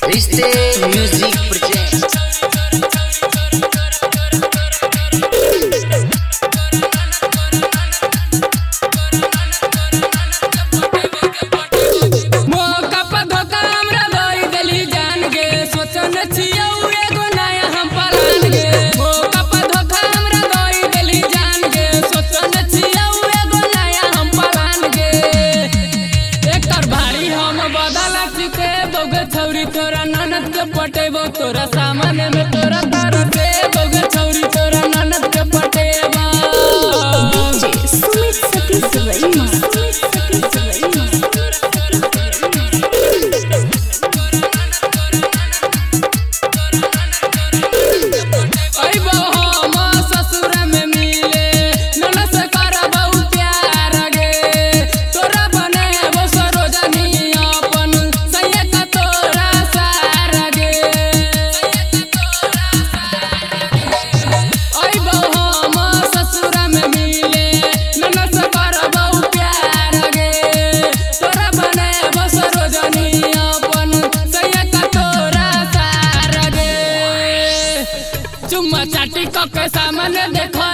रिश्ते music project. छौरी तोरा ननद के पटेबो तोरा सामने में तोरा तारा से बगे छौरी तोरा ननद के पटेबो। सुमित सतीश वर्मा, चुम्मा चाटी के सामने देखो